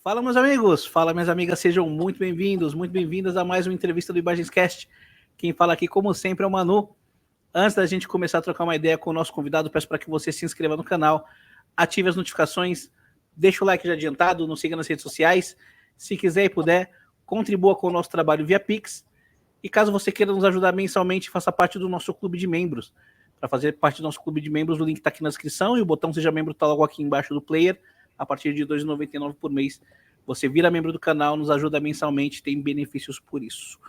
Fala, meus amigos, fala, minhas amigas, sejam muito bem-vindos, muito bem-vindas a mais uma entrevista do Imagenscast. Quem fala aqui, como sempre, é o Manu. Antes da gente começar a trocar uma ideia com o nosso convidado, peço para que você se inscreva no canal, ative as notificações, deixe o like já adiantado, nos siga nas redes sociais. Se quiser e puder, contribua com o nosso trabalho via Pix. E caso você queira nos ajudar mensalmente, faça parte do nosso clube de membros. Para fazer parte do nosso clube de membros, o link está aqui na descrição e o botão Seja Membro está logo aqui embaixo do player. A partir de R$ 2,99 por mês, você vira membro do canal, nos ajuda mensalmente, tem benefícios por isso.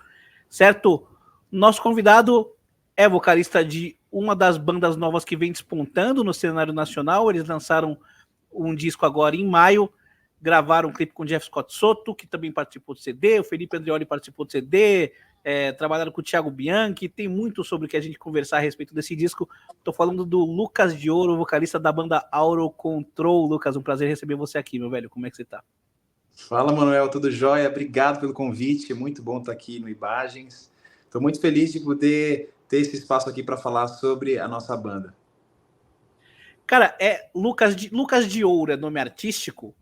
Certo? Nosso convidado é vocalista de uma das bandas novas que vem despontando no cenário nacional. Eles lançaram um disco agora em maio, gravaram um clipe com o Jeff Scott Soto, que também participou do CD, o Felipe Andreoli participou do CD, trabalharam com o Thiago Bianchi, tem muito sobre o que a gente conversar a respeito desse disco. Estou falando do Lucas de Ouro, vocalista da banda Auro Control. Lucas, um prazer receber você aqui, meu velho, como é que você tá? Fala, Manuel, tudo jóia? Obrigado pelo convite, é muito bom estar aqui no Imagens. Estou muito feliz de poder ter esse espaço aqui para falar sobre a nossa banda. Cara, Lucas de Ouro é nome artístico?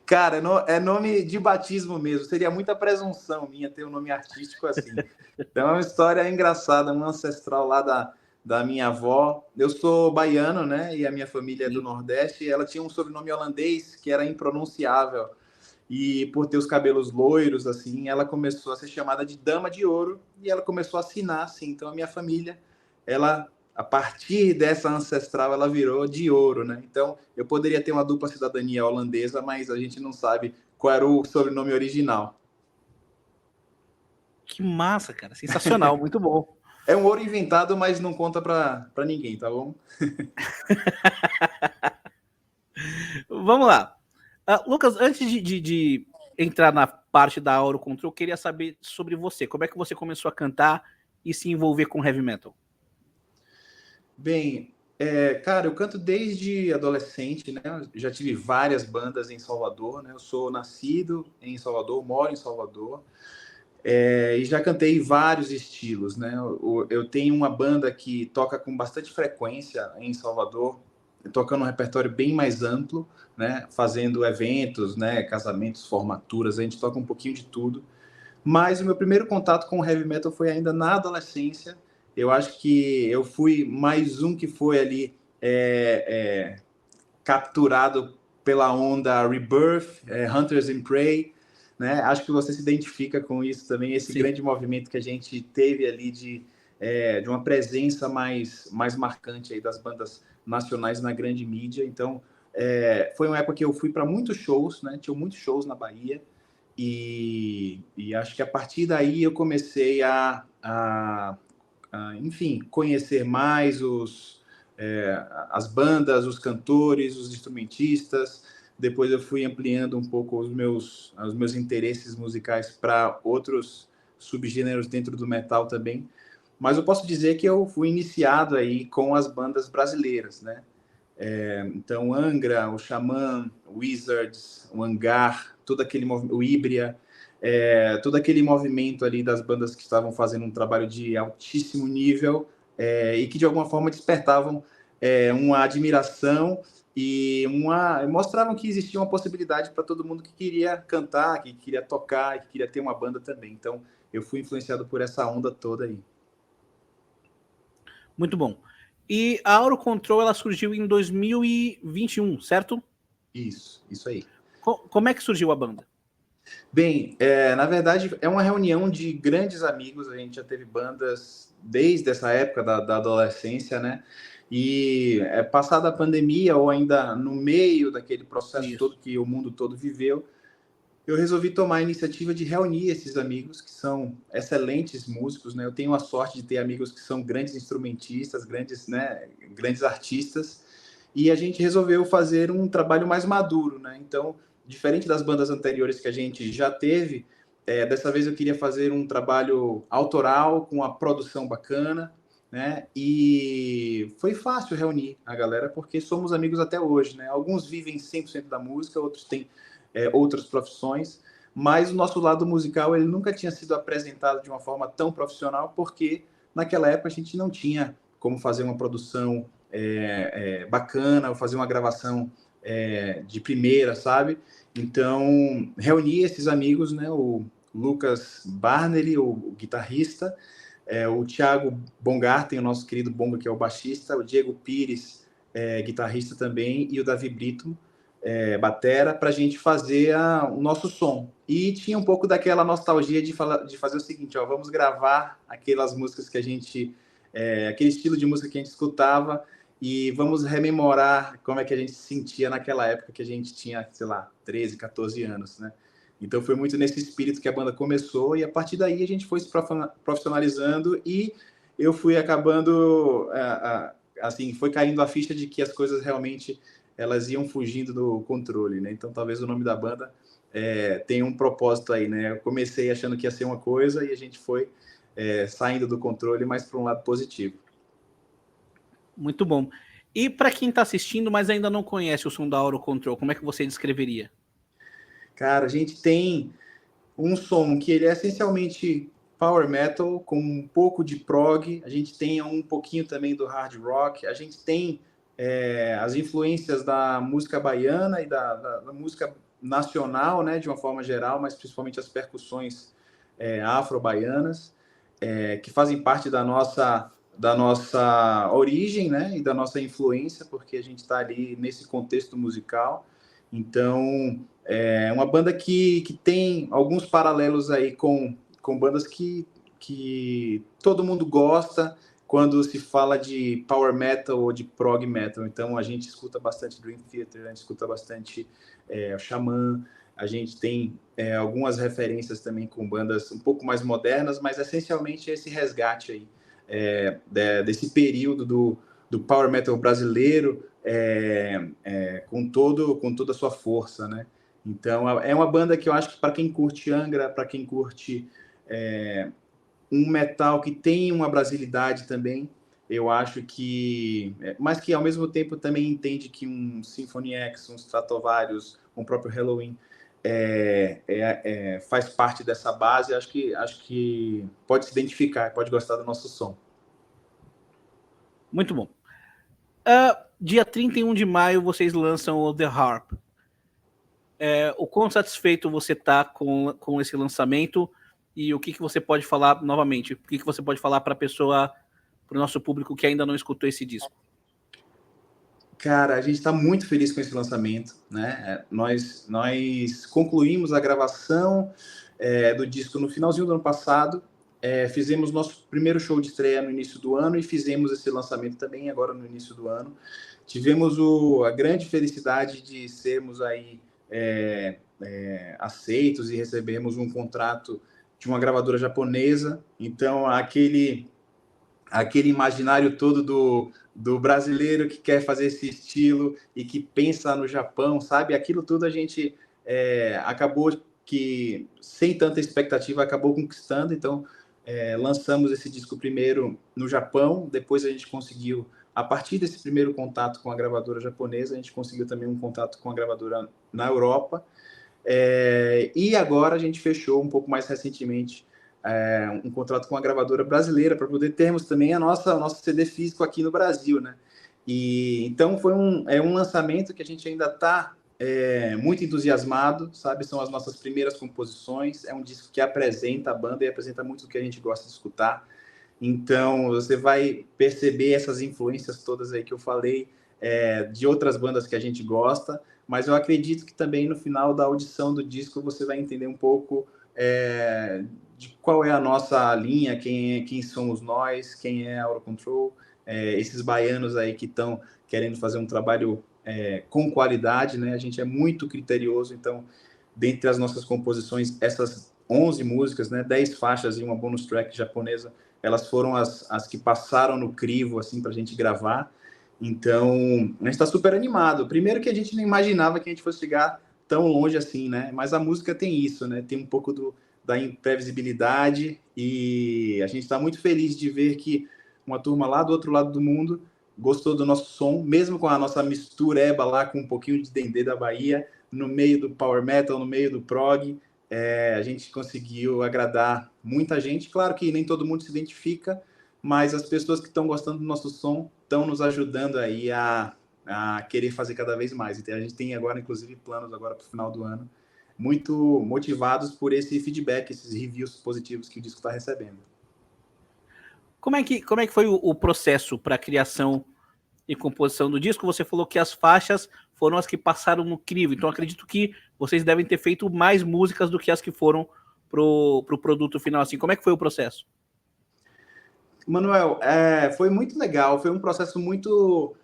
Cara, é nome de batismo mesmo. Seria muita presunção minha ter um nome artístico assim. Então é uma história engraçada, um ancestral lá da minha avó. Eu sou baiano, né? E a minha família é do Nordeste. E ela tinha um sobrenome holandês que era impronunciável. E por ter os cabelos loiros, assim, ela começou a ser chamada de Dama de Ouro. E ela começou a assinar, assim. Então a minha família, ela... A partir dessa ancestral, ela virou de ouro, né? Então, eu poderia ter uma dupla cidadania holandesa, mas a gente não sabe qual era o sobrenome original. Que massa, cara. Sensacional, muito bom. É um ouro inventado, mas não conta pra ninguém, tá bom? Vamos lá. Lucas, antes de entrar na parte da Auro Control, eu queria saber sobre você. Como é que você começou a cantar e se envolver com heavy metal? Bem, cara, eu canto desde adolescente, né? Eu já tive várias bandas em Salvador, né? Eu sou nascido em Salvador, moro em Salvador, e já cantei vários estilos, né? Eu tenho uma banda que toca com bastante frequência em Salvador, tocando um repertório bem mais amplo, né? Fazendo eventos, né? Casamentos, formaturas, a gente toca um pouquinho de tudo. Mas o meu primeiro contato com o heavy metal foi ainda na adolescência. Eu acho que eu fui mais um que foi ali capturado pela onda Rebirth, Hunters and Prey, né? Acho que você se identifica com isso também, esse Sim. grande movimento que a gente teve ali de uma presença mais marcante aí das bandas nacionais na grande mídia. Então, foi uma época que eu fui para muitos shows, né? Tinha muitos shows na Bahia, e acho que a partir daí eu comecei enfim, conhecer mais as bandas, os cantores, os instrumentistas. Depois eu fui ampliando um pouco os meus interesses musicais para outros subgêneros dentro do metal também. Mas eu posso dizer que eu fui iniciado aí com as bandas brasileiras, né? Então, Angra, o Xamã, o Wizards, o Hangar, todo aquele movimento, o Híbria, todo aquele movimento ali das bandas que estavam fazendo um trabalho de altíssimo nível, e que de alguma forma despertavam uma admiração e mostravam que existia uma possibilidade para todo mundo que queria cantar, que queria tocar, que queria ter uma banda também. Então, eu fui influenciado por essa onda toda aí. Muito bom. E a Auro Control, ela surgiu em 2021, certo? Isso aí. Como é que surgiu a banda? Bem, na verdade, é uma reunião de grandes amigos. A gente já teve bandas desde essa época da adolescência, né? E passada a pandemia, ou ainda no meio daquele processo todo que o mundo todo viveu, eu resolvi tomar a iniciativa de reunir esses amigos, que são excelentes músicos, né? Eu tenho a sorte de ter amigos que são grandes instrumentistas, grandes artistas, e a gente resolveu fazer um trabalho mais maduro, né? Então, diferente das bandas anteriores que a gente já teve, dessa vez eu queria fazer um trabalho autoral, com uma produção bacana, né? E foi fácil reunir a galera, porque somos amigos até hoje, né? Alguns vivem 100% da música, outros têm outras profissões, mas o nosso lado musical ele nunca tinha sido apresentado de uma forma tão profissional, porque naquela época a gente não tinha como fazer uma produção bacana, ou fazer uma gravação de primeira, sabe? Então, reuni esses amigos, né? O Lucas Barnelli, o guitarrista, o Thiago Bongarten, o nosso querido Bonga, que é o baixista, o Diego Pires, guitarrista também, e o Davi Brito, batera, para a gente fazer o nosso som. E tinha um pouco daquela nostalgia de fazer o seguinte, ó, vamos gravar aquelas músicas que a gente... aquele estilo de música que a gente escutava, e vamos rememorar como é que a gente se sentia naquela época que a gente tinha, sei lá, 13, 14 anos, né? Então foi muito nesse espírito que a banda começou, e a partir daí a gente foi se profissionalizando, e eu fui acabando, assim, foi caindo a ficha de que as coisas realmente elas iam fugindo do controle, né? Então talvez o nome da banda tenha um propósito aí, né? Eu comecei achando que ia ser uma coisa e a gente foi saindo do controle, mas para um lado positivo. Muito bom. E para quem está assistindo, mas ainda não conhece o som da Auro Control, como é que você descreveria? Cara, a gente tem um som que ele é essencialmente power metal, com um pouco de prog, a gente tem um pouquinho também do hard rock, a gente tem as influências da música baiana e da música nacional, né, de uma forma geral, mas principalmente as percussões afro-baianas, que fazem parte da nossa origem, né, e da nossa influência, porque a gente está ali nesse contexto musical. Então, é uma banda que tem alguns paralelos aí com bandas que todo mundo gosta quando se fala de power metal ou de prog metal. Então, a gente escuta bastante Dream Theater, a gente escuta bastante o Xamã, a gente tem algumas referências também com bandas um pouco mais modernas, mas essencialmente esse resgate aí desse período do power metal brasileiro com toda a sua força, né? Então é uma banda que eu acho que para quem curte Angra, para quem curte um metal que tem uma brasilidade também, eu acho que, mas que ao mesmo tempo também entende que um Symphony X, um Stratovarius, um próprio Halloween faz parte dessa base. Acho que pode se identificar, pode gostar do nosso som. Muito bom. Dia 31 de maio vocês lançam o The Harp. O quão satisfeito você está com esse lançamento e o que você pode falar novamente? O que você pode falar para a pessoa, para o nosso público que ainda não escutou esse disco? Cara, a gente está muito feliz com esse lançamento, né? Nós concluímos a gravação do disco no finalzinho do ano passado, fizemos nosso primeiro show de estreia no início do ano e fizemos esse lançamento também agora no início do ano. Tivemos a grande felicidade de sermos aí aceitos e recebemos um contrato de uma gravadora japonesa. Então, aquele imaginário todo do brasileiro que quer fazer esse estilo e que pensa no Japão, sabe? Aquilo tudo a gente acabou que, sem tanta expectativa, acabou conquistando. Então, lançamos esse disco primeiro no Japão, depois a gente conseguiu, a partir desse primeiro contato com a gravadora japonesa, a gente conseguiu também um contato com a gravadora na Europa. E agora a gente fechou um pouco mais recentemente um contrato com a gravadora brasileira para poder termos também nosso CD físico aqui no Brasil, né? E então foi um lançamento que a gente ainda está muito entusiasmado, sabe? São as nossas primeiras composições, é um disco que apresenta a banda e apresenta muito do que a gente gosta de escutar. Então você vai perceber essas influências todas aí que eu falei, de outras bandas que a gente gosta, mas eu acredito que também no final da audição do disco você vai entender um pouco de qual é a nossa linha, quem somos nós, quem é a Auro Control, esses baianos aí que estão querendo fazer um trabalho com qualidade, né? A gente é muito criterioso, então, dentre as nossas composições, essas 11 músicas, né, 10 faixas e uma bonus track japonesa, elas foram as que passaram no crivo, assim, para a gente gravar. Então, a gente está super animado. Primeiro que a gente não imaginava que a gente fosse chegar tão longe assim, né? Mas a música tem isso, né? Tem um pouco da imprevisibilidade e a gente está muito feliz de ver que uma turma lá do outro lado do mundo gostou do nosso som, mesmo com a nossa mistureba lá com um pouquinho de dendê da Bahia, no meio do power metal, no meio do prog. A gente conseguiu agradar muita gente. Claro que nem todo mundo se identifica, mas as pessoas que estão gostando do nosso som estão nos ajudando aí a a querer fazer cada vez mais. Então, a gente tem agora, inclusive, planos agora para o final do ano, muito motivados por esse feedback, esses reviews positivos que o disco está recebendo. Como é que foi o processo para a criação e composição do disco? Você falou que as faixas foram as que passaram no crivo, então acredito que vocês devem ter feito mais músicas do que as que foram pro produto final, assim. Como é que foi o processo? Manuel, foi muito legal, foi um processo muito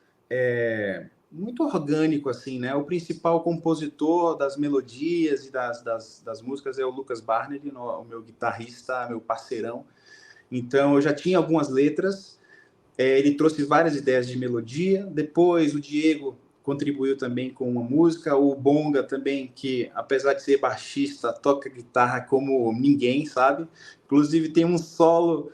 orgânico, assim, né? O principal compositor das melodias e das músicas é o Lucas Barney, o meu guitarrista, meu parceirão. Então, eu já tinha algumas letras, ele trouxe várias ideias de melodia, depois o Diego contribuiu também com uma música, o Bonga também, que apesar de ser baixista, toca guitarra como ninguém, sabe? Inclusive tem um solo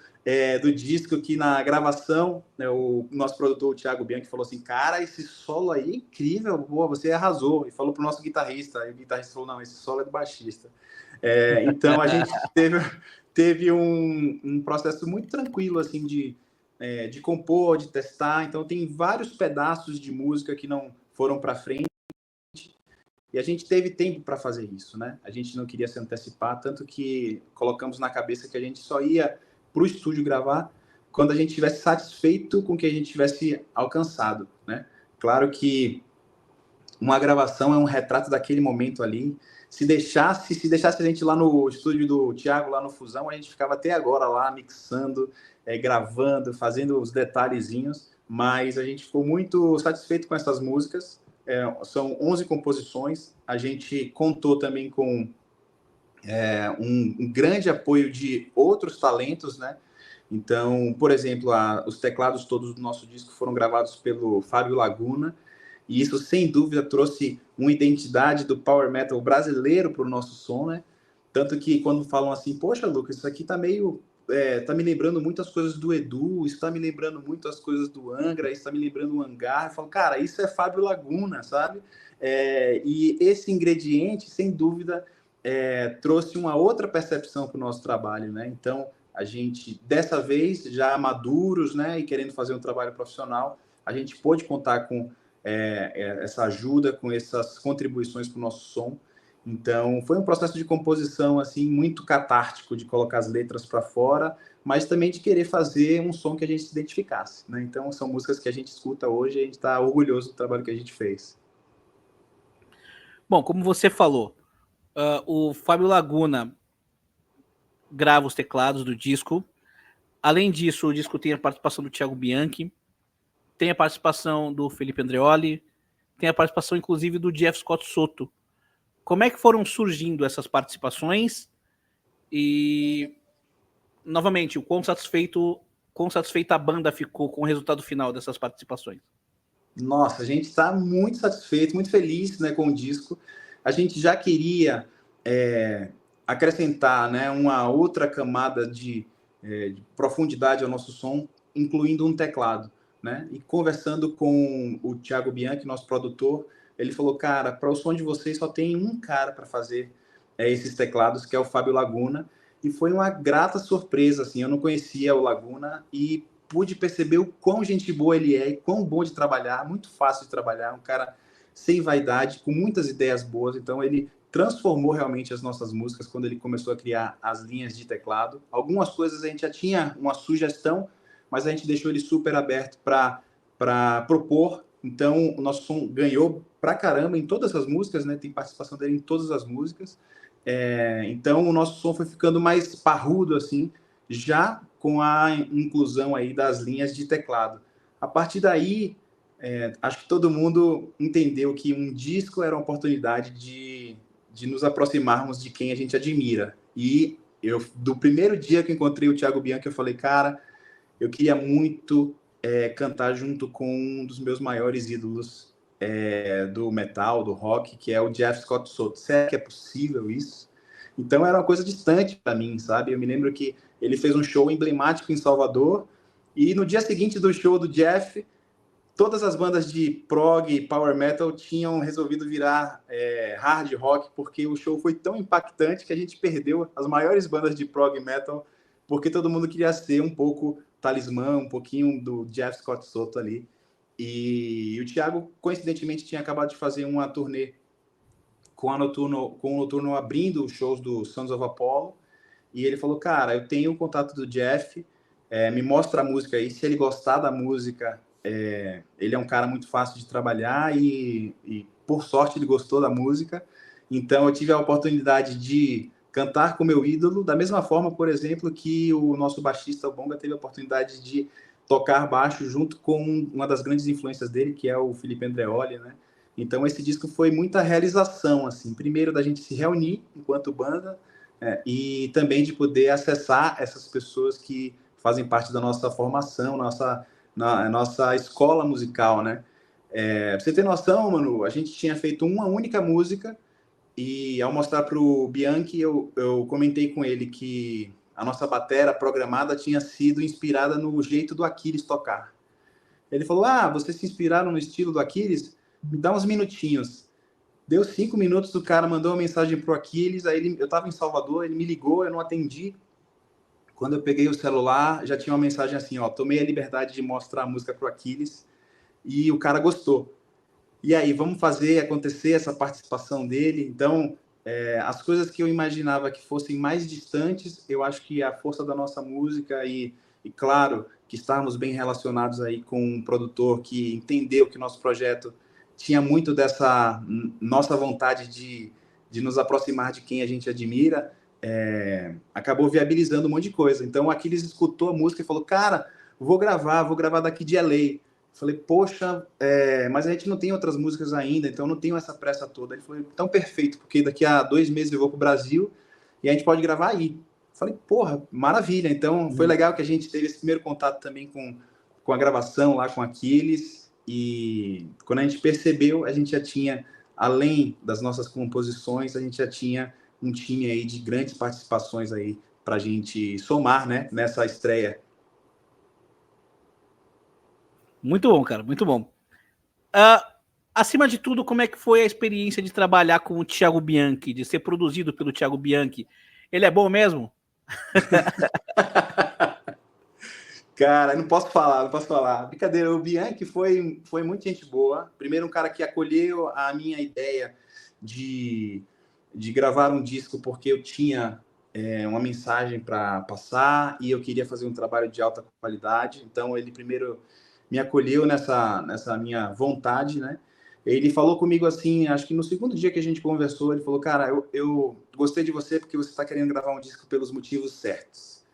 do disco que na gravação, né, o nosso produtor, o Thiago Bianchi, falou assim, cara, esse solo aí é incrível, boa, você arrasou, e falou pro nosso guitarrista, e o guitarrista falou, não, esse solo é do baixista. Então a gente teve um processo muito tranquilo, assim, de compor, de testar. Então, tem vários pedaços de música que não foram para frente e a gente teve tempo para fazer isso, né? A gente não queria se antecipar, tanto que colocamos na cabeça que a gente só ia para o estúdio gravar quando a gente estivesse satisfeito com o que a gente tivesse alcançado, né? Claro que uma gravação é um retrato daquele momento ali. Se deixasse a gente lá no estúdio do Thiago, lá no Fusão, a gente ficava até agora lá mixando, gravando, fazendo os detalhezinhos, mas a gente ficou muito satisfeito com essas músicas. São 11 composições, a gente contou também com um grande apoio de outros talentos, né? Então, por exemplo, os teclados todos do nosso disco foram gravados pelo Fábio Laguna, e isso, sem dúvida, trouxe uma identidade do power metal brasileiro para o nosso som, né? Tanto que quando falam assim, poxa, Lucas, isso aqui tá meio... tá me lembrando muitas coisas do Edu, isso tá me lembrando muito as coisas do Angra, isso tá me lembrando o Hangar. Eu falo, cara, isso é Fábio Laguna, sabe? E esse ingrediente, sem dúvida, trouxe uma outra percepção para o nosso trabalho, né? Então, a gente, dessa vez, já maduros, né, e querendo fazer um trabalho profissional, a gente pôde contar com essa ajuda, com essas contribuições para o nosso som. Então, foi um processo de composição assim muito catártico, de colocar as letras para fora, mas também de querer fazer um som que a gente se identificasse, né? Então, são músicas que a gente escuta hoje e a gente está orgulhoso do trabalho que a gente fez. Bom, como você falou, o Fábio Laguna grava os teclados do disco. Além disso, o disco tem a participação do Thiago Bianchi, tem a participação do Felipe Andreoli, tem a participação, inclusive, do Jeff Scott Soto. Como é que foram surgindo essas participações? E, novamente, quão satisfeita a banda ficou com o resultado final dessas participações? Nossa, a gente está muito satisfeito, muito feliz, né, com o disco. A gente já queria acrescentar, né, uma outra camada de profundidade ao nosso som, incluindo um teclado, né? E conversando com o Thiago Bianchi, nosso produtor, ele falou, cara, para o som de vocês só tem um cara para fazer esses teclados, que é o Fábio Laguna. E foi uma grata surpresa, assim, eu não conhecia o Laguna e pude perceber o quão gente boa ele é e quão bom de trabalhar, muito fácil de trabalhar, um cara sem vaidade, com muitas ideias boas. Então ele transformou realmente as nossas músicas quando ele começou a criar as linhas de teclado. Algumas coisas a gente já tinha uma sugestão, mas a gente deixou ele super aberto para propor. Então o nosso som ganhou pra caramba em todas as músicas, né? Tem participação dele em todas as músicas. Então o nosso som foi ficando mais parrudo, assim, já com a inclusão aí das linhas de teclado. A partir daí, acho que todo mundo entendeu que um disco era uma oportunidade de nos aproximarmos de quem a gente admira. E eu, do primeiro dia que encontrei o Thiago Bianchi, eu falei, cara, eu queria muito cantar junto com um dos meus maiores ídolos do metal, do rock, que é o Jeff Scott Soto. Será que é possível isso? Então era uma coisa distante para mim, sabe? Eu me lembro que ele fez um show emblemático em Salvador e no dia seguinte do show do Jeff, todas as bandas de prog e power metal tinham resolvido virar hard rock, porque o show foi tão impactante que a gente perdeu as maiores bandas de prog metal, porque todo mundo queria ser um pouco talismã, um pouquinho do Jeff Scott Soto ali. E o Thiago, coincidentemente, tinha acabado de fazer uma turnê com o Noturno abrindo os shows do Sons of Apollo. E ele falou, cara, eu tenho o contato do Jeff, me mostra a música aí, se ele gostar da música, ele é um cara muito fácil de trabalhar e por sorte ele gostou da música. Então eu tive a oportunidade de cantar com meu ídolo, da mesma forma, por exemplo, que o nosso baixista, o Bonga, teve a oportunidade de tocar baixo junto com uma das grandes influências dele, que é o Felipe Andreoli, né? Então esse disco foi muita realização, assim, primeiro da gente se reunir enquanto banda, e também de poder acessar essas pessoas que fazem parte da nossa formação, nossa escola musical, né? Pra você ter noção, Manu, a gente tinha feito uma única música e ao mostrar para o Bianchi, eu comentei com ele que a nossa batera programada tinha sido inspirada no jeito do Aquiles tocar. Ele falou, vocês se inspiraram no estilo do Aquiles? Me dá uns minutinhos. Deu 5 minutos, o cara mandou uma mensagem pro Aquiles, eu estava em Salvador, ele me ligou, eu não atendi. Quando eu peguei o celular, já tinha uma mensagem assim, tomei a liberdade de mostrar a música pro Aquiles e o cara gostou. E aí, vamos fazer acontecer essa participação dele. Então, as coisas que eu imaginava que fossem mais distantes, eu acho que a força da nossa música e claro, que estarmos bem relacionados aí com um produtor que entendeu que nosso projeto tinha muito dessa nossa vontade de nos aproximar de quem a gente admira, acabou viabilizando um monte de coisa. Então, aqui eles escutou a música e falou, cara, vou gravar daqui de LA. Falei, poxa, mas a gente não tem outras músicas ainda, então não tenho essa pressa toda. Ele falou, então perfeito, porque daqui a 2 meses eu vou pro Brasil e a gente pode gravar aí. Falei, porra, maravilha. Então foi legal que a gente teve esse primeiro contato também com a gravação lá com Aquiles, e quando a gente percebeu, a gente já tinha, além das nossas composições, a gente já tinha um time aí de grandes participações aí pra gente somar, né, nessa estreia. Muito bom, cara, muito bom. Acima de tudo, como é que foi a experiência de trabalhar com o Thiago Bianchi, de ser produzido pelo Thiago Bianchi? Ele é bom mesmo? Cara, não posso falar. Brincadeira, o Bianchi foi muito gente boa. Primeiro, um cara que acolheu a minha ideia de gravar um disco porque eu tinha uma mensagem para passar e eu queria fazer um trabalho de alta qualidade. Então, ele primeiro me acolheu nessa minha vontade, né? Ele falou comigo assim, acho que no segundo dia que a gente conversou, ele falou, cara, eu gostei de você porque você está querendo gravar um disco pelos motivos certos.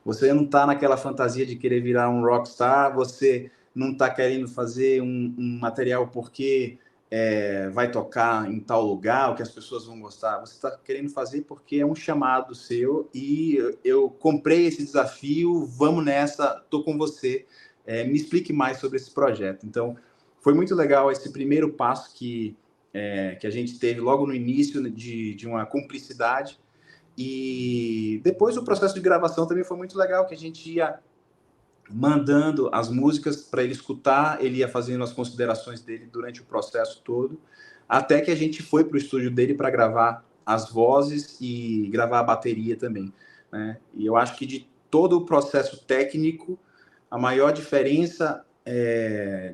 Você não está naquela fantasia de querer virar um rockstar, você não está querendo fazer um material porque vai tocar em tal lugar, o que as pessoas vão gostar. Você está querendo fazer porque é um chamado seu e eu comprei esse desafio, vamos nessa, estou com você. Me explique mais sobre esse projeto. Então, foi muito legal esse primeiro passo que a gente teve logo no início de uma cumplicidade. E depois o processo de gravação também foi muito legal, que a gente ia mandando as músicas para ele escutar, ele ia fazendo as considerações dele durante o processo todo, até que a gente foi para o estúdio dele para gravar as vozes e gravar a bateria também, né? E eu acho que de todo o processo técnico, a maior diferença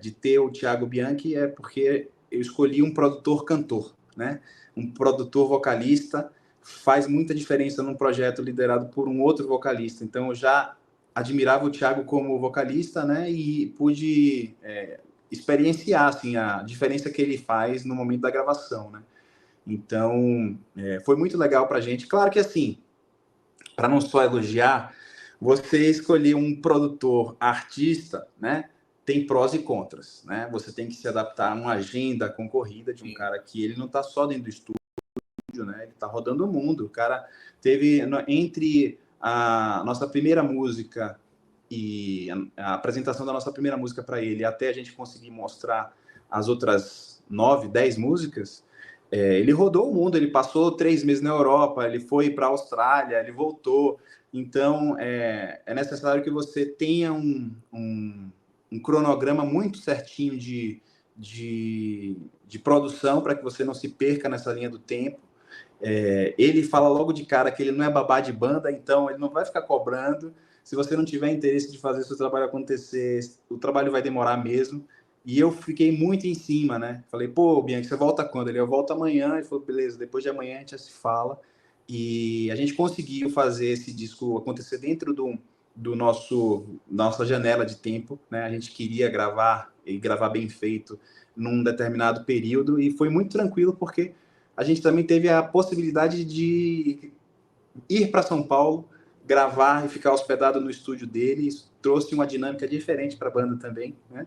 de ter o Thiago Bianchi é porque eu escolhi um produtor-cantor, né? Um produtor vocalista faz muita diferença num projeto liderado por um outro vocalista. Então, eu já admirava o Thiago como vocalista, né? E pude experienciar assim, a diferença que ele faz no momento da gravação, né? Então, foi muito legal para a gente. Claro que, assim, para não só elogiar, você escolher um produtor artista, né? Tem prós e contras, né? Você tem que se adaptar a uma agenda concorrida de um cara que ele não está só dentro do estúdio, né? Ele está rodando o mundo. O cara teve, entre a nossa primeira música e a apresentação da nossa primeira música para ele, até a gente conseguir mostrar as outras 9, 10 músicas, ele rodou o mundo, ele passou 3 meses na Europa, ele foi para a Austrália, ele voltou. Então, é necessário que você tenha um cronograma muito certinho de produção para que você não se perca nessa linha do tempo. Ele fala logo de cara que ele não é babá de banda, então ele não vai ficar cobrando. Se você não tiver interesse de fazer seu trabalho acontecer, o trabalho vai demorar mesmo. E eu fiquei muito em cima, né? Falei, pô, Bianchi, você volta quando? Eu volto amanhã. Ele falou, beleza, depois de amanhã a gente já se fala. E a gente conseguiu fazer esse disco acontecer dentro do nossa janela de tempo, né? A gente queria gravar e gravar bem feito num determinado período e foi muito tranquilo porque a gente também teve a possibilidade de ir para São Paulo, gravar e ficar hospedado no estúdio dele. Isso trouxe uma dinâmica diferente para a banda também, né?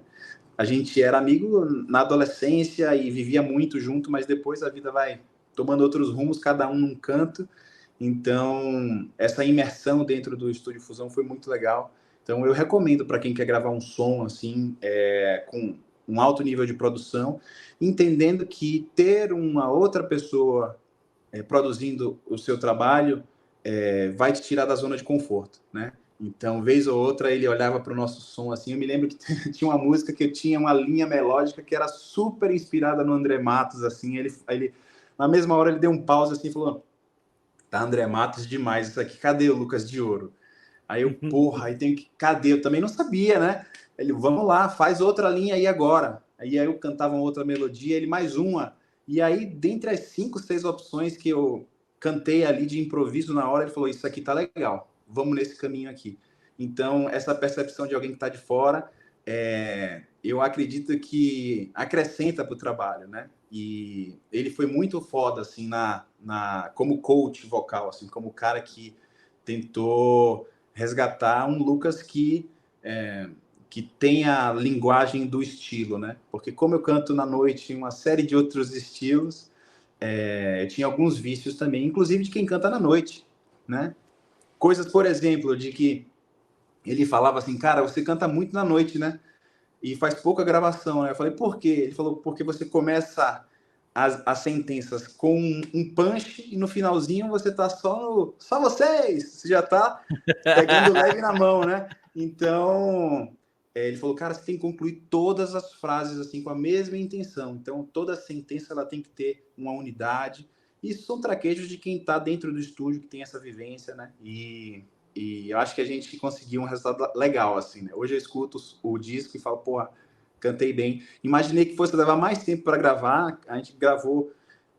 A gente era amigo na adolescência e vivia muito junto, mas depois a vida vai tomando outros rumos, cada um num canto. Então, essa imersão dentro do Estúdio Fusão foi muito legal. Então, eu recomendo para quem quer gravar um som assim, com um alto nível de produção, entendendo que ter uma outra pessoa produzindo o seu trabalho vai te tirar da zona de conforto, né? Então, vez ou outra, ele olhava para o nosso som assim. Eu me lembro que tinha uma música que eu tinha uma linha melódica que era super inspirada no André Matos, assim. Ele na mesma hora, ele deu um pause assim e falou: tá, André Matos demais isso aqui, cadê o Lucas de Ouro? Aí eu, porra, aí tem que, cadê? Eu também não sabia, né? Ele, vamos lá, faz outra linha aí agora. Aí eu cantava uma outra melodia, ele mais uma. E aí, dentre as 5, 6 opções que eu cantei ali de improviso na hora, ele falou, isso aqui tá legal, vamos nesse caminho aqui. Então, essa percepção de alguém que tá de fora, eu acredito que acrescenta para o trabalho, né? E ele foi muito foda, assim, como coach vocal, assim, como cara que tentou resgatar um Lucas que tem a linguagem do estilo, né? Porque como eu canto na noite em uma série de outros estilos, eu tinha alguns vícios também, inclusive de quem canta na noite, né? Coisas, por exemplo, de que ele falava assim, cara, você canta muito na noite, né? E faz pouca gravação, né? Eu falei, por quê? Ele falou, porque você começa as sentenças com um punch e no finalzinho você tá só vocês, você já tá pegando leve na mão, né? Então, ele falou, cara, você tem que concluir todas as frases assim com a mesma intenção. Então, toda sentença ela tem que ter uma unidade. Isso são traquejos de quem está dentro do estúdio, que tem essa vivência, né? E eu acho que a gente conseguiu um resultado legal, assim, né? Hoje eu escuto o disco e falo, porra, cantei bem. Imaginei que fosse levar mais tempo para gravar. A gente gravou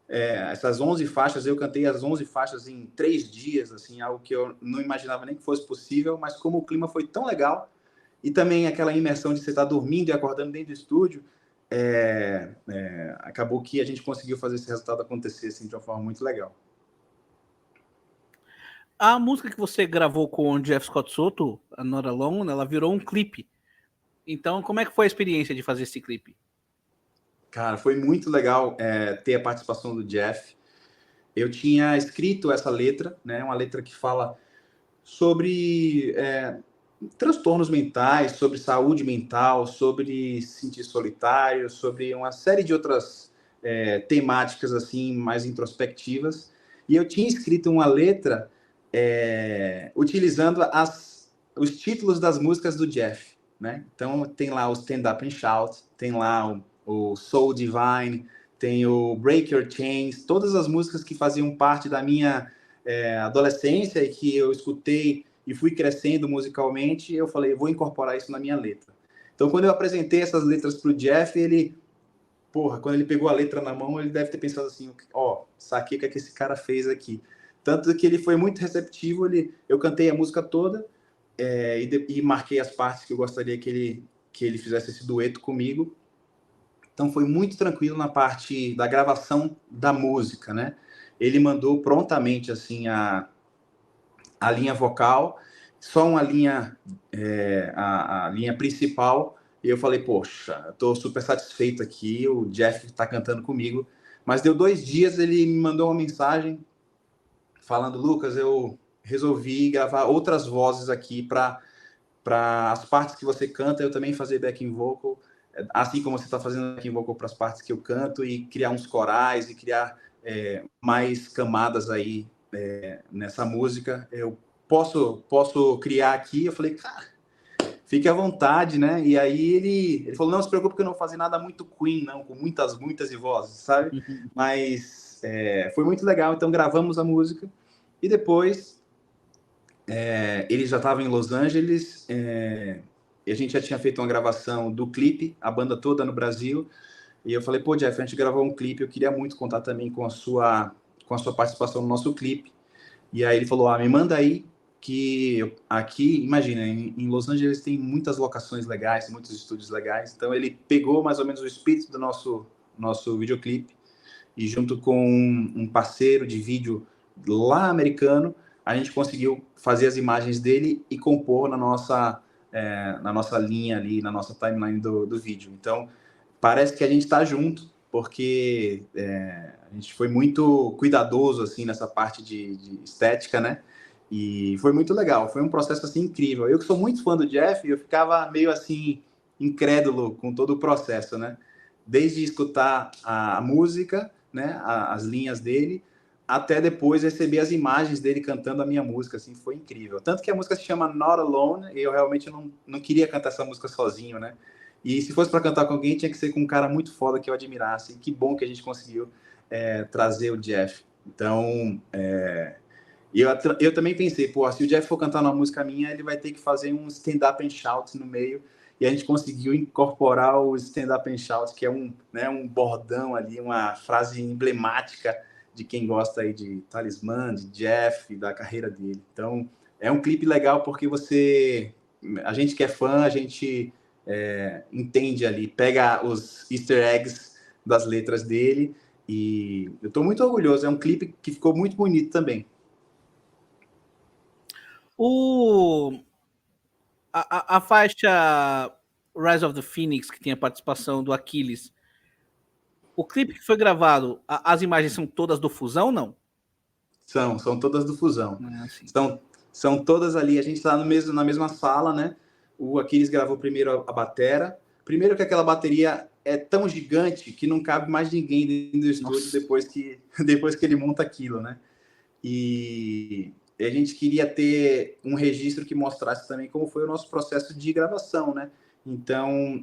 essas 11 faixas, eu cantei as 11 faixas em 3 dias, assim, algo que eu não imaginava nem que fosse possível, mas como o clima foi tão legal, e também aquela imersão de você estar dormindo e acordando dentro do estúdio, acabou que a gente conseguiu fazer esse resultado acontecer assim, de uma forma muito legal. A música que você gravou com o Jeff Scott Soto, a Not Alone, ela virou um clipe. Então, como é que foi a experiência de fazer esse clipe? Cara, foi muito legal ter a participação do Jeff. Eu tinha escrito essa letra, né, uma letra que fala sobre transtornos mentais, sobre saúde mental, sobre se sentir solitário, sobre uma série de outras temáticas assim mais introspectivas. E eu tinha escrito uma letra utilizando os títulos das músicas do Jeff, né? Então tem lá o Stand Up and Shout, tem lá o Soul Divine, tem o Break Your Chains, todas as músicas que faziam parte da minha adolescência e que eu escutei e fui crescendo musicalmente, eu falei, eu vou incorporar isso na minha letra. Então, quando eu apresentei essas letras para o Jeff, quando ele pegou a letra na mão, ele deve ter pensado assim, saquei o que esse cara fez aqui. Tanto que ele foi muito receptivo, eu cantei a música toda e marquei as partes que eu gostaria que ele fizesse esse dueto comigo. Então, foi muito tranquilo na parte da gravação da música, né? Ele mandou prontamente, assim, a linha vocal, só uma linha, a linha principal, e eu falei, poxa, eu tô super satisfeito aqui, o Jeff tá cantando comigo, mas deu 2 dias, ele me mandou uma mensagem falando, Lucas, eu resolvi gravar outras vozes aqui para as partes que você canta, eu também fazer backing vocal, assim como você está fazendo backing vocal para as partes que eu canto, e criar uns corais, e criar mais camadas aí nessa música, eu posso criar aqui? Eu falei, cara, fique à vontade, né? E aí ele falou, não se preocupe que eu não vou fazer nada muito Queen, não, com muitas vozes, sabe? Mas foi muito legal, então gravamos a música, e depois ele já estava em Los Angeles, a gente já tinha feito uma gravação do clipe, a banda toda no Brasil, e eu falei, pô, Jeff, a gente gravou um clipe, eu queria muito contar também com a sua participação no nosso clipe. E aí ele falou, me manda aí, que aqui, imagina, em Los Angeles tem muitas locações legais, muitos estúdios legais, então ele pegou mais ou menos o espírito do nosso videoclipe, e junto com um parceiro de vídeo lá americano, a gente conseguiu fazer as imagens dele e compor na nossa linha ali, na nossa timeline do vídeo. Então, parece que a gente está junto, porque a gente foi muito cuidadoso assim nessa parte de estética, né? E foi muito legal, foi um processo assim incrível. Eu que sou muito fã do Jeff, eu ficava meio assim incrédulo com todo o processo, né? Desde escutar a música, né, as linhas dele, até depois receber as imagens dele cantando a minha música, assim, foi incrível. Tanto que a música se chama Not Alone, e eu realmente não queria cantar essa música sozinho, né? E se fosse para cantar com alguém, tinha que ser com um cara muito foda que eu admirasse. E que bom que a gente conseguiu trazer o Jeff. Então, eu também pensei, pô, se o Jeff for cantar uma música minha, ele vai ter que fazer um stand-up and shout no meio. E a gente conseguiu incorporar o stand-up and shout, que é um bordão ali, uma frase emblemática de quem gosta aí de Talismã, de Jeff, da carreira dele. Então, é um clipe legal porque a gente que é fã, a gente entende ali, pega os easter eggs das letras dele, e eu estou muito orgulhoso. É um clipe que ficou muito bonito também. A faixa Rise of the Phoenix, que tem a participação do Aquiles, o clipe que foi gravado, as imagens são todas do Fusão, não? São todas do Fusão. Sim. São todas ali, a gente está na mesma sala, né? O Aquiles gravou primeiro a batera. Primeiro que aquela bateria é tão gigante que não cabe mais ninguém dentro do estúdio depois que ele monta aquilo, né? E a gente queria ter um registro que mostrasse também como foi o nosso processo de gravação, né? Então,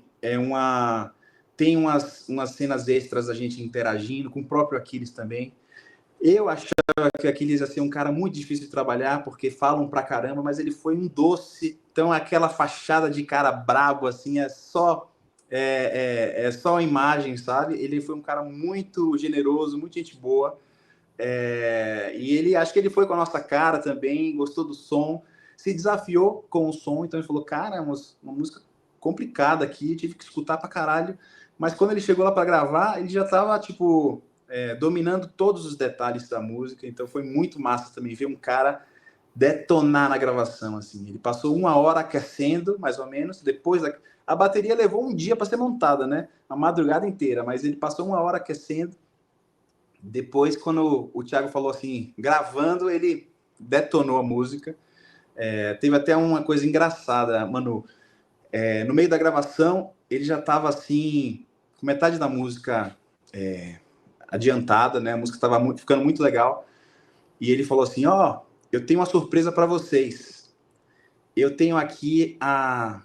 tem umas cenas extras a gente interagindo com o próprio Aquiles também. Eu achava que o Aquiles ia ser um cara muito difícil de trabalhar, porque falam pra caramba, mas ele foi um doce. Então, aquela fachada de cara brabo, assim, é só imagem, sabe? Ele foi um cara muito generoso, muito gente boa. E acho que ele foi com a nossa cara também, gostou do som, se desafiou com o som, então ele falou, cara, uma música complicada aqui, tive que escutar pra caralho, mas quando ele chegou lá para gravar, ele já tava, tipo, dominando todos os detalhes da música, então foi muito massa também ver um cara detonar na gravação, assim. Ele passou 1 hora aquecendo, mais ou menos, depois a bateria levou um dia para ser montada, né, a madrugada inteira, mas ele passou 1 hora aquecendo. Depois, quando o Thiago falou assim, gravando, ele detonou a música. Teve até uma coisa engraçada, Manu. No meio da gravação, ele já estava assim, com metade da música adiantada, né? A música estava ficando muito legal. E ele falou assim, eu tenho uma surpresa para vocês. Eu tenho aqui a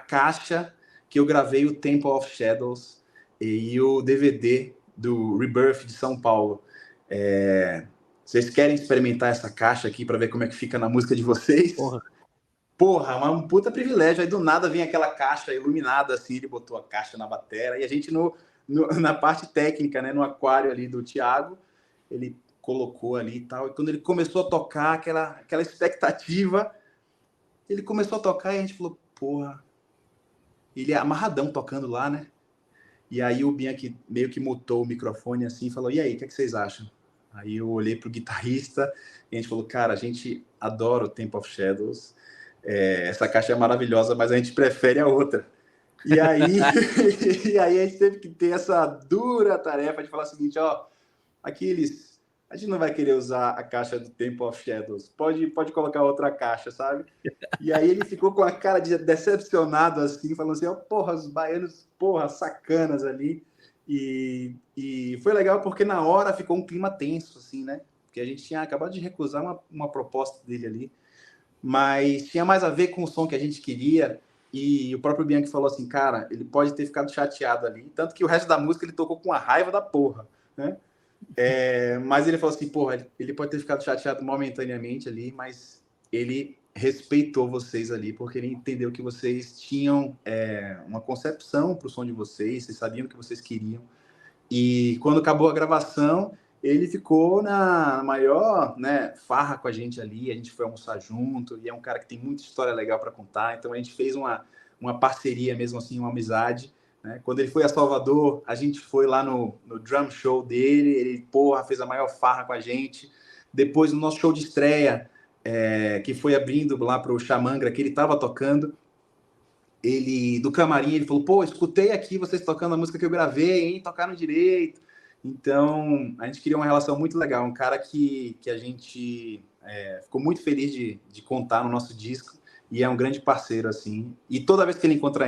caixa que eu gravei o Temple of Shadows e o DVD do Rebirth de São Paulo. Vocês querem experimentar essa caixa aqui para ver como é que fica na música de vocês? Porra, um puta privilégio. Aí do nada vem aquela caixa iluminada assim, ele botou a caixa na bateria e a gente na parte técnica, né, no aquário ali do Thiago, ele colocou ali e tal. E quando ele começou a tocar, aquela expectativa, ele começou a tocar e a gente falou, porra, ele é amarradão tocando lá, né? E aí o Bianchi meio que mutou o microfone assim e falou, e aí, o que vocês acham? Aí eu olhei pro guitarrista e a gente falou, cara, a gente adora o Temple of Shadows, essa caixa é maravilhosa, mas a gente prefere a outra. E aí, e aí a gente teve que ter essa dura tarefa de falar o seguinte, Aquiles, a gente não vai querer usar a caixa do Temple of Shadows, pode colocar outra caixa, sabe? E aí ele ficou com a cara de decepcionado, assim, falando assim, porra, os baianos, porra, sacanas ali. E foi legal porque na hora ficou um clima tenso, assim, né? Porque a gente tinha acabado de recusar uma proposta dele ali, mas tinha mais a ver com o som que a gente queria. E o próprio Bianchi falou assim, cara, ele pode ter ficado chateado ali, tanto que o resto da música ele tocou com a raiva da porra, né? Mas ele falou assim, porra, ele pode ter ficado chateado momentaneamente ali, mas ele respeitou vocês ali, porque ele entendeu que vocês tinham uma concepção para o som de vocês sabiam o que vocês queriam. E quando acabou a gravação, ele ficou na maior, né, farra com a gente ali, a gente foi almoçar junto, e é um cara que tem muita história legal para contar, então a gente fez uma parceria mesmo assim, uma amizade, né? Quando ele foi a Salvador, a gente foi lá no drum show dele, ele, porra, fez a maior farra com a gente. Depois, no nosso show de estreia, que foi abrindo lá para o Xamangra, que ele estava tocando, ele, do camarim, ele falou, pô, escutei aqui vocês tocando a música que eu gravei, hein? Tocaram direito. Então, a gente criou uma relação muito legal, um cara que a gente ficou muito feliz de contar no nosso disco, e é um grande parceiro, assim. E toda vez que ele encontra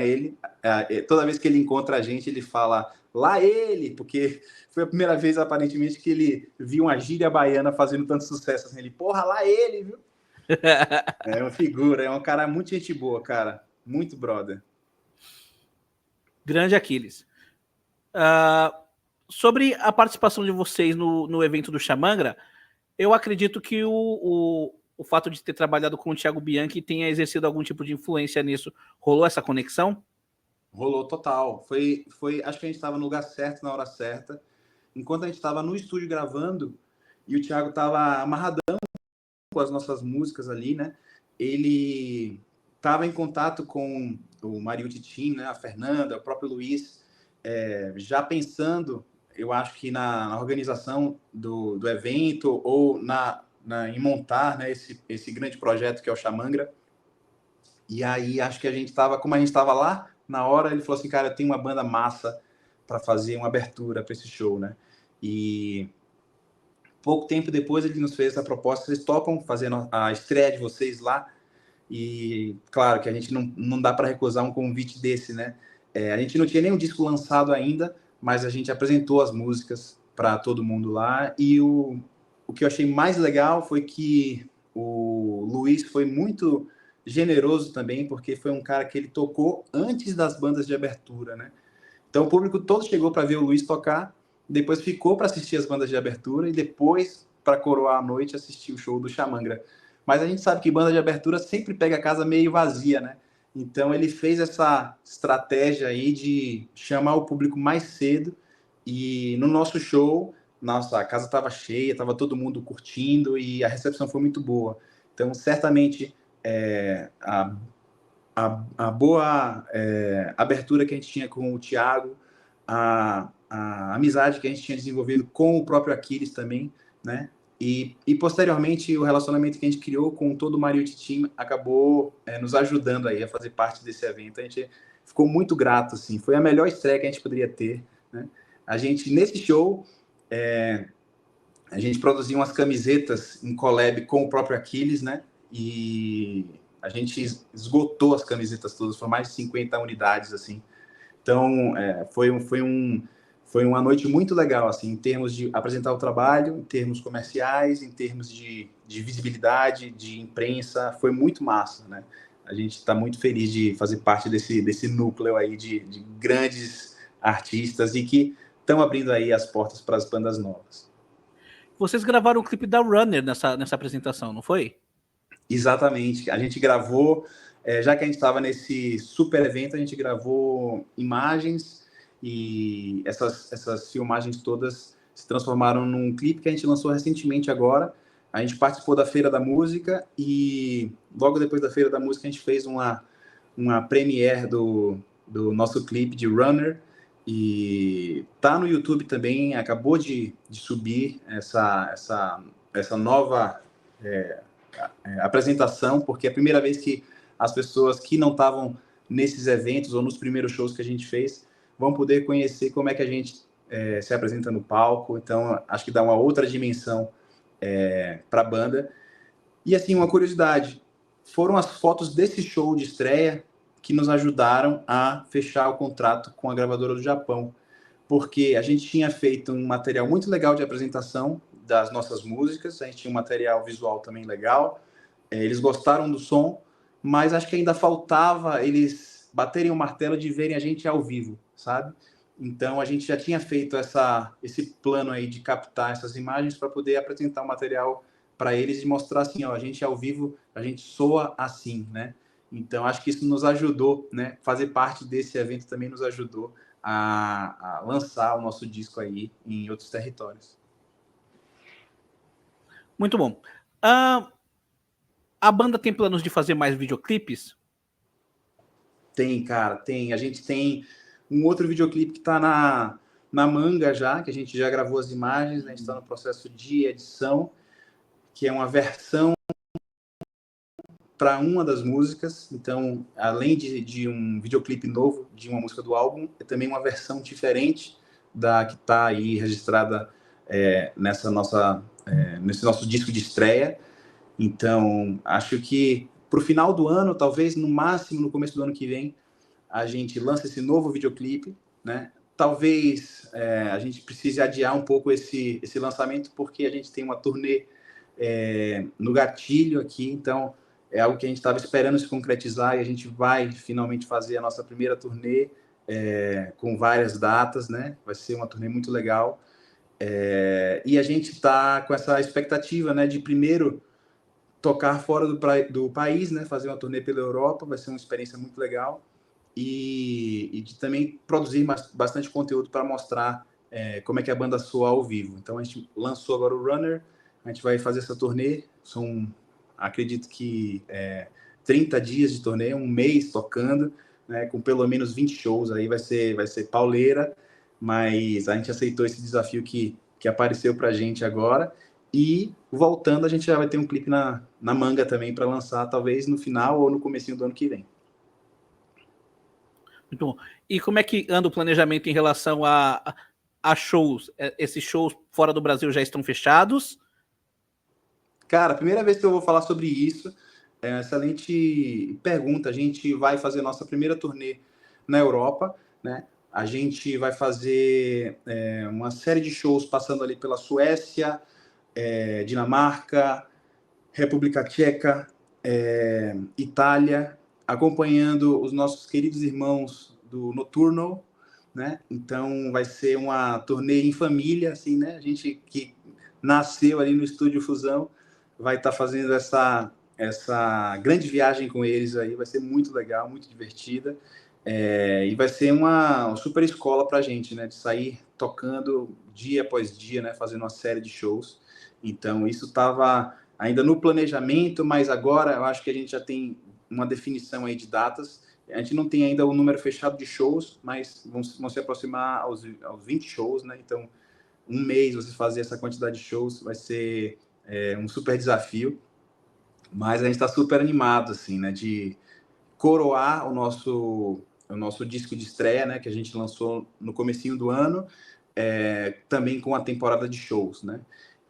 toda vez que ele encontra a gente, ele fala, lá ele, porque foi a primeira vez, aparentemente, que ele viu uma gíria baiana fazendo tanto sucesso, assim, ele, porra, lá ele, viu? É uma figura, é um cara muito gente boa, cara. Muito brother. Grande Aquiles. Sobre a participação de vocês no evento do Xamangra, eu acredito que o fato de ter trabalhado com o Thiago Bianchi tenha exercido algum tipo de influência nisso. Rolou essa conexão? Rolou total. Acho que a gente estava no lugar certo, na hora certa. Enquanto a gente estava no estúdio gravando, e o Thiago estava amarradão com as nossas músicas ali, né? Ele estava em contato com o Mario Titim, né? A Fernanda, o próprio Luiz, já pensando, eu acho que na organização do evento ou em montar, né, esse grande projeto que é o Xamangra. E aí acho que a gente estava, como a gente estava lá, na hora ele falou assim, cara, tem uma banda massa para fazer uma abertura para esse show, né? E pouco tempo depois ele nos fez essa proposta, vocês topam fazer a estreia de vocês lá? E claro que a gente não dá para recusar um convite desse, né? A gente não tinha nenhum disco lançado ainda, mas a gente apresentou as músicas para todo mundo lá, e o que eu achei mais legal foi que o Luiz foi muito generoso também, porque foi um cara que ele tocou antes das bandas de abertura, né? Então o público todo chegou para ver o Luiz tocar, depois ficou para assistir as bandas de abertura e depois, para coroar a noite, assistir o show do Xamangra. Mas a gente sabe que banda de abertura sempre pega a casa meio vazia, né? Então ele fez essa estratégia aí de chamar o público mais cedo, e no nosso show, nossa, a casa estava cheia, estava todo mundo curtindo e a recepção foi muito boa. Então, certamente, a boa abertura que a gente tinha com o Thiago, a amizade que a gente tinha desenvolvido com o próprio Aquiles também, né? E posteriormente o relacionamento que a gente criou com todo o Mariotti Team acabou nos ajudando aí a fazer parte desse evento. A gente ficou muito grato, assim. Foi a melhor estreia que a gente poderia ter, né? A gente, nesse show, a gente produziu umas camisetas em collab com o próprio Aquiles, né? E a gente esgotou as camisetas todas, foram mais de 50 unidades, assim. Então, foi uma noite muito legal, assim, em termos de apresentar o trabalho, em termos comerciais, em termos de visibilidade, de imprensa, foi muito massa, né? A gente está muito feliz de fazer parte desse núcleo aí de grandes artistas e que estão abrindo aí as portas para as bandas novas. Vocês gravaram o clipe da Runner nessa apresentação, não foi? Exatamente. A gente gravou, já que a gente estava nesse super evento, a gente gravou imagens, e essas filmagens todas se transformaram num clipe que a gente lançou recentemente agora. A gente participou da Feira da Música e logo depois da Feira da Música a gente fez uma premiere do nosso clipe de Runner, e tá no YouTube também, acabou de subir essa nova apresentação, porque é a primeira vez que as pessoas que não estavam nesses eventos ou nos primeiros shows que a gente fez vão poder conhecer como é que a gente se apresenta no palco. Então, acho que dá uma outra dimensão para a banda. E, assim, uma curiosidade, foram as fotos desse show de estreia que nos ajudaram a fechar o contrato com a gravadora do Japão, porque a gente tinha feito um material muito legal de apresentação das nossas músicas, a gente tinha um material visual também legal, eles gostaram do som, mas acho que ainda faltava eles baterem o martelo de verem a gente ao vivo, sabe? Então a gente já tinha feito esse plano aí de captar essas imagens para poder apresentar o material para eles e mostrar assim, ó, a gente ao vivo, a gente soa assim, né? Então, acho que isso nos ajudou, né? Fazer parte desse evento também nos ajudou a lançar o nosso disco aí em outros territórios. Muito bom. A banda tem planos de fazer mais videoclipes? Tem, cara, tem. A gente tem um outro videoclipe que está na manga já, que a gente já gravou as imagens, né? A gente está no processo de edição, que é uma versão para uma das músicas. Então, além de um videoclipe novo de uma música do álbum, é também uma versão diferente da que está aí registrada nesse nosso disco de estreia. Então, acho que para o final do ano, talvez no máximo no começo do ano que vem, a gente lança esse novo videoclipe, né? Talvez a gente precise adiar um pouco esse lançamento, porque a gente tem uma turnê no gatilho aqui, então é algo que a gente estava esperando se concretizar e a gente vai finalmente fazer a nossa primeira turnê com várias datas, né? Vai ser uma turnê muito legal. E a gente está com essa expectativa, né, de primeiro tocar fora do país, né? Fazer uma turnê pela Europa, vai ser uma experiência muito legal. E de também produzir bastante conteúdo para mostrar como é que a banda soa ao vivo. Então a gente lançou agora o Runner, a gente vai fazer essa turnê, acredito que 30 dias de turnê, um mês tocando, né, com pelo menos 20 shows, aí vai ser pauleira, mas a gente aceitou esse desafio que apareceu para a gente agora, e voltando a gente já vai ter um clipe na manga também para lançar, talvez no final ou no comecinho do ano que vem. Muito bom. E como é que anda o planejamento em relação a shows? Esses shows fora do Brasil já estão fechados? Cara, a primeira vez que eu vou falar sobre isso, é uma excelente pergunta. A gente vai fazer nossa primeira turnê na Europa, né? A gente vai fazer uma série de shows passando ali pela Suécia, Dinamarca, República Tcheca, Itália, acompanhando os nossos queridos irmãos do Noturno, né? Então vai ser uma turnê em família, assim, né? A gente que nasceu ali no Estúdio Fusão vai estar fazendo essa grande viagem com eles aí, vai ser muito legal, muito divertida, e vai ser uma super escola para a gente, né? De sair tocando dia após dia, né? Fazendo uma série de shows. Então isso estava ainda no planejamento, mas agora eu acho que a gente já tem uma definição aí de datas. A gente não tem ainda o número fechado de shows, mas vão se aproximar aos 20 shows, né? Então, um mês você fazer essa quantidade de shows vai ser um super desafio, mas a gente está super animado, assim, né? De coroar o nosso disco de estreia, né? Que a gente lançou no comecinho do ano, também com a temporada de shows, né?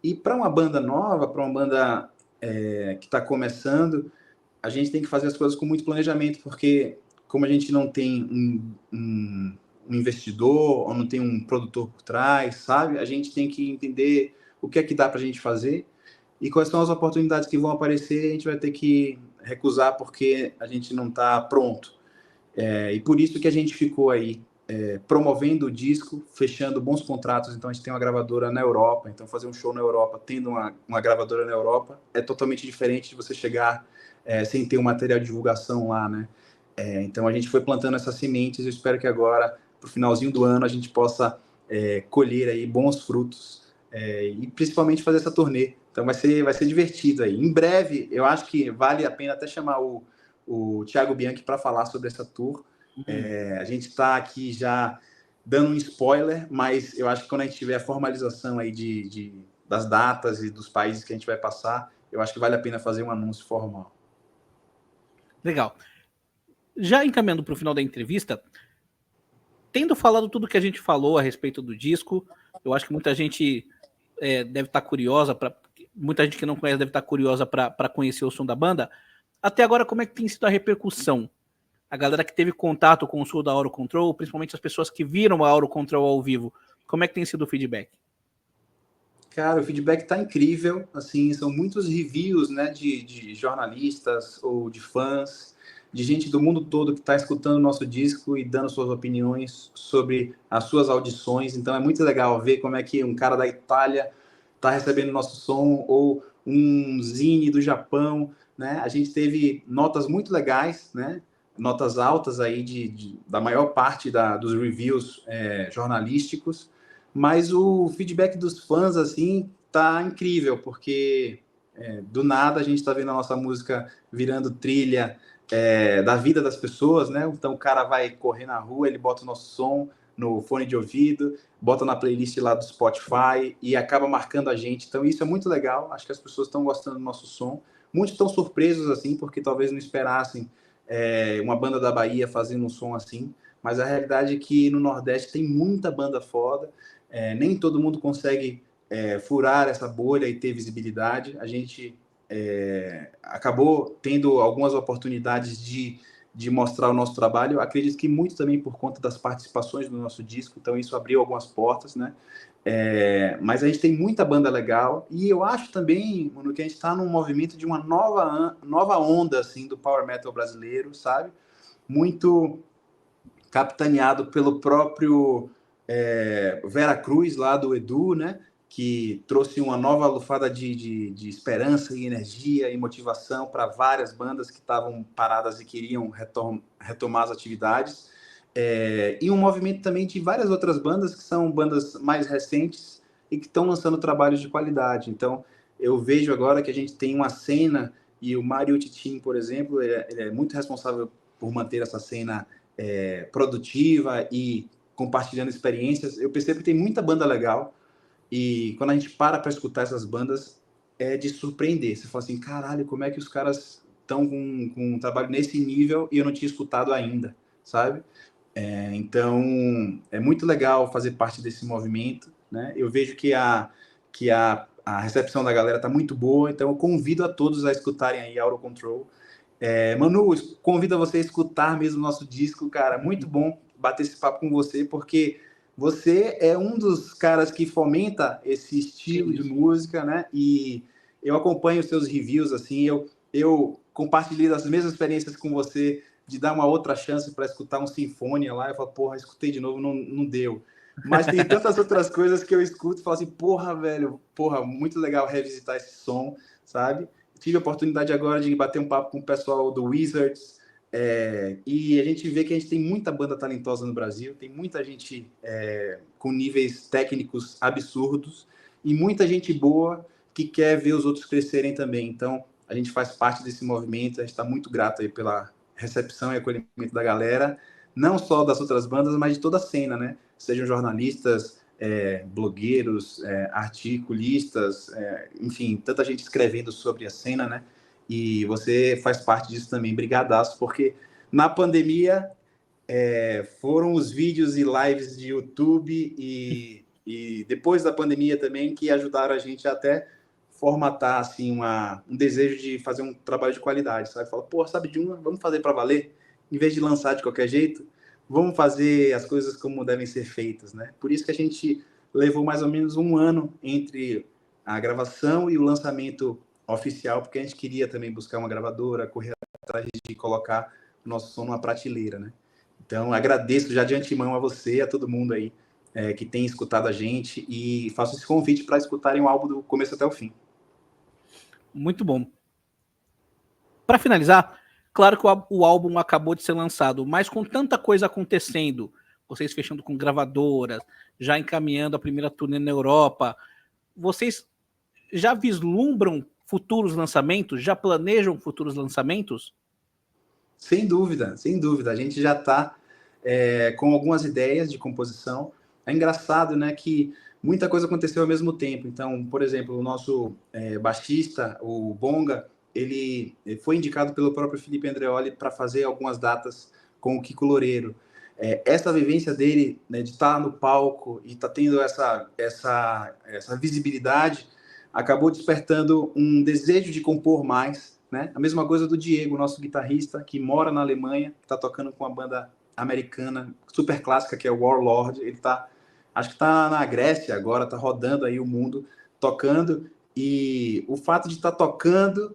E para uma banda nova, para uma banda que está começando, a gente tem que fazer as coisas com muito planejamento, porque como a gente não tem um investidor ou não tem um produtor por trás, sabe? A gente tem que entender o que é que dá para a gente fazer e quais são as oportunidades que vão aparecer, a gente vai ter que recusar porque a gente não está pronto. E por isso que a gente ficou aí promovendo o disco, fechando bons contratos. Então a gente tem uma gravadora na Europa, então fazer um show na Europa, tendo uma gravadora na Europa, é totalmente diferente de você chegar sem ter um material de divulgação lá, né? Então a gente foi plantando essas sementes, eu espero que agora, pro finalzinho do ano, a gente possa colher aí bons frutos e principalmente fazer essa turnê. Então vai ser divertido aí. Em breve, eu acho que vale a pena até chamar o Thiago Bianchi para falar sobre essa tour. A gente está aqui já dando um spoiler, mas eu acho que quando a gente tiver a formalização aí das datas e dos países que a gente vai passar, eu acho que vale a pena fazer um anúncio formal. Legal. Já encaminhando para o final da entrevista, tendo falado tudo que a gente falou a respeito do disco, eu acho que muita gente deve estar curiosa, muita gente que não conhece deve estar curiosa para conhecer o som da banda. Até agora, como é que tem sido a repercussão? A galera que teve contato com o som da Auro Control, principalmente as pessoas que viram a Auro Control ao vivo, como é que tem sido o feedback? Cara, o feedback está incrível, assim, são muitos reviews, né, de jornalistas ou de fãs, de gente do mundo todo que está escutando o nosso disco e dando suas opiniões sobre as suas audições. Então é muito legal ver como é que um cara da Itália está recebendo nosso som, ou um zine do Japão, né? A gente teve notas muito legais, né? Notas altas aí da maior parte dos reviews jornalísticos, mas o feedback dos fãs, assim, tá incrível, porque do nada a gente está vendo a nossa música virando trilha da vida das pessoas, né? Então o cara vai correr na rua, ele bota o nosso som no fone de ouvido, bota na playlist lá do Spotify e acaba marcando a gente. Então isso é muito legal, acho que as pessoas estão gostando do nosso som. Muitos estão surpresos, assim, porque talvez não esperassem uma banda da Bahia fazendo um som assim, mas a realidade é que no Nordeste tem muita banda foda, nem todo mundo consegue furar essa bolha e ter visibilidade. A gente acabou tendo algumas oportunidades de mostrar o nosso trabalho. Acredito que muito também por conta das participações do nosso disco, então isso abriu algumas portas, né? Mas a gente tem muita banda legal e eu acho também, mano, que a gente está num movimento de uma nova onda assim do power metal brasileiro, sabe? Muito capitaneado pelo próprio Vera Cruz lá do Edu, né? Que trouxe uma nova lufada de esperança e energia e motivação para várias bandas que estavam paradas e queriam retomar as atividades. E um movimento também de várias outras bandas que são bandas mais recentes e que estão lançando trabalhos de qualidade. Então, eu vejo agora que a gente tem uma cena, e o Mário Titim, por exemplo, ele é muito responsável por manter essa cena produtiva e compartilhando experiências. Eu percebo que tem muita banda legal, e quando a gente para escutar essas bandas, é de surpreender. Você fala assim, caralho, como é que os caras estão com um trabalho nesse nível e eu não tinha escutado ainda, sabe? Então, é muito legal fazer parte desse movimento, né? Eu vejo que a recepção da galera está muito boa, então eu convido a todos a escutarem aí Auto Control. Manu, convido você a escutar mesmo o nosso disco, cara. Muito bom bater esse papo com você, porque você é um dos caras que fomenta esse estilo de música, né? E eu acompanho os seus reviews, assim, eu compartilhei as mesmas experiências com você de dar uma outra chance para escutar um Sinfonia lá. Eu falo, porra, escutei de novo, não deu. Mas tem tantas outras coisas que eu escuto e falo assim, porra, velho, porra, muito legal revisitar esse som, sabe? Tive a oportunidade agora de bater um papo com o pessoal do Wizards, e a gente vê que a gente tem muita banda talentosa no Brasil, tem muita gente com níveis técnicos absurdos e muita gente boa que quer ver os outros crescerem também. Então, a gente faz parte desse movimento, a gente está muito grato aí pela recepção e acolhimento da galera, não só das outras bandas, mas de toda a cena, né? Sejam jornalistas, blogueiros, articulistas, enfim, tanta gente escrevendo sobre a cena, né? E você faz parte disso também, brigadaço, porque na pandemia foram os vídeos e lives de YouTube e depois da pandemia também que ajudaram a gente a até formatar assim um desejo de fazer um trabalho de qualidade, sabe? Fala, pô, sabe de uma, vamos fazer para valer, em vez de lançar de qualquer jeito, vamos fazer as coisas como devem ser feitas, né? Por isso que a gente levou mais ou menos um ano entre a gravação e o lançamento oficial, porque a gente queria também buscar uma gravadora, correr atrás de colocar o nosso som numa prateleira, né? Então, agradeço já de antemão a você, a todo mundo aí que tem escutado a gente, e faço esse convite para escutarem o álbum do começo até o fim. Muito bom. Para finalizar, claro que o álbum acabou de ser lançado, mas com tanta coisa acontecendo, vocês fechando com gravadoras, já encaminhando a primeira turnê na Europa, vocês já vislumbram futuros lançamentos? Já planejam futuros lançamentos? Sem dúvida, sem dúvida. A gente já está com algumas ideias de composição. É engraçado, né, que muita coisa aconteceu ao mesmo tempo. Então, por exemplo, o nosso baixista, o Bonga, ele foi indicado pelo próprio Felipe Andreoli para fazer algumas datas com o Kiko Loureiro. Essa vivência dele, né, de estar no palco e estar tendo essa visibilidade, acabou despertando um desejo de compor mais, né? A mesma coisa do Diego, nosso guitarrista, que mora na Alemanha, que está tocando com uma banda americana super clássica, que é o Warlord. Ele acho que está na Grécia agora, está rodando aí o mundo, tocando, e o fato de estar tocando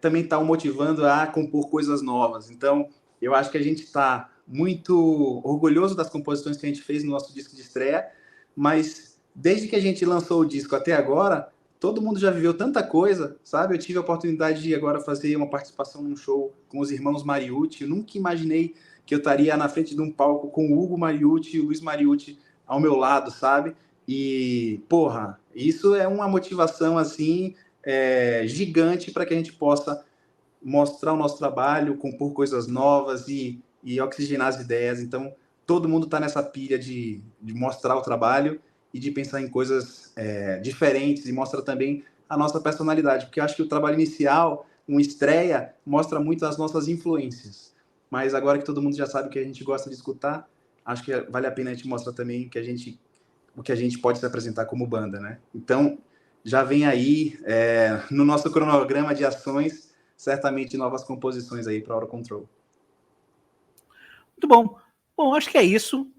também está o motivando a compor coisas novas. Então, eu acho que a gente está muito orgulhoso das composições que a gente fez no nosso disco de estreia, mas desde que a gente lançou o disco até agora, todo mundo já viveu tanta coisa, sabe? Eu tive a oportunidade de agora fazer uma participação num show com os irmãos Mariucci. Eu nunca imaginei que eu estaria na frente de um palco com o Hugo Mariucci e o Luiz Mariucci ao meu lado, sabe? E, porra, isso é uma motivação, assim, gigante para que a gente possa mostrar o nosso trabalho, compor coisas novas e oxigenar as ideias. Então, todo mundo está nessa pilha de mostrar o trabalho e de pensar em coisas diferentes, e mostra também a nossa personalidade, porque eu acho que o trabalho inicial, uma estreia, mostra muito as nossas influências. Mas agora que todo mundo já sabe o que a gente gosta de escutar, acho que vale a pena a gente mostrar também o que a gente pode se apresentar como banda, né? Então, já vem aí, no nosso cronograma de ações, certamente novas composições aí para Aura Control. Muito bom. Bom, acho que é isso.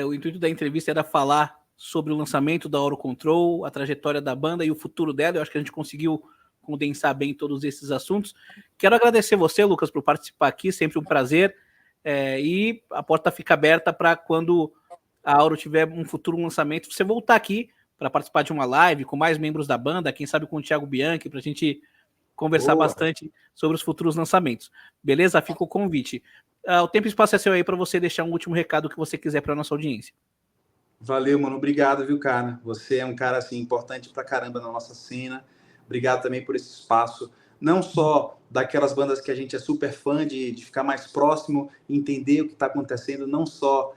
O intuito da entrevista era falar sobre o lançamento da Aura Control, a trajetória da banda e o futuro dela. Eu acho que a gente conseguiu condensar bem todos esses assuntos. Quero agradecer você, Lucas, por participar aqui, sempre um prazer. E a porta fica aberta para quando a Aura tiver um futuro lançamento, você voltar aqui para participar de uma live com mais membros da banda, quem sabe com o Thiago Bianchi, para a gente conversar bastante sobre os futuros lançamentos. Beleza? Fica o convite. O tempo e espaço é seu aí para você deixar um último recado que você quiser para nossa audiência. Valeu, mano. Obrigado, viu, cara? Você é um cara, assim, importante pra caramba na nossa cena. Obrigado também por esse espaço. Não só daquelas bandas que a gente é super fã de ficar mais próximo, entender o que está acontecendo, não só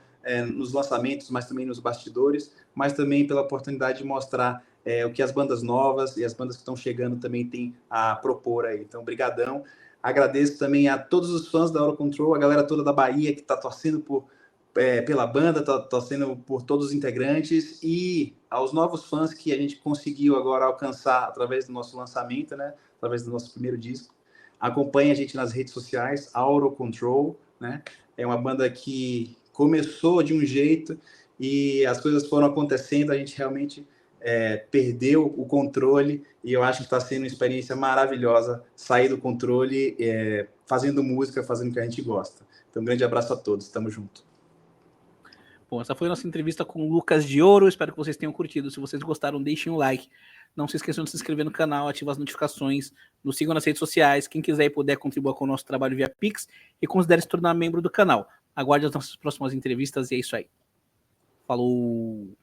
nos lançamentos, mas também nos bastidores, mas também pela oportunidade de mostrar o que as bandas novas e as bandas que estão chegando também têm a propor aí. Então, brigadão. Agradeço também a todos os fãs da Aura Control, a galera toda da Bahia que está torcendo pela banda, torcendo por todos os integrantes, e aos novos fãs que a gente conseguiu agora alcançar através do nosso lançamento, né? Através do nosse primeiro disco. Acompanhe a gente nas redes sociais, Aura Control, né? É uma banda que começou de um jeito e as coisas foram acontecendo, a gente realmente perdeu o controle, e eu acho que está sendo uma experiência maravilhosa sair do controle, fazendo música, fazendo o que a gente gosta. Então, um grande abraço a todos, tamo junto. Bom, essa foi a nossa entrevista com o Lucas de Ouro. Espero que vocês tenham curtido. Se vocês gostaram, deixem um like. Não se esqueçam de se inscrever no canal, ativar as notificações, nos sigam nas redes sociais. Quem quiser e puder contribuir com o nosso trabalho via Pix e considere se tornar membro do canal. Aguarde as nossas próximas entrevistas e é isso aí. Falou!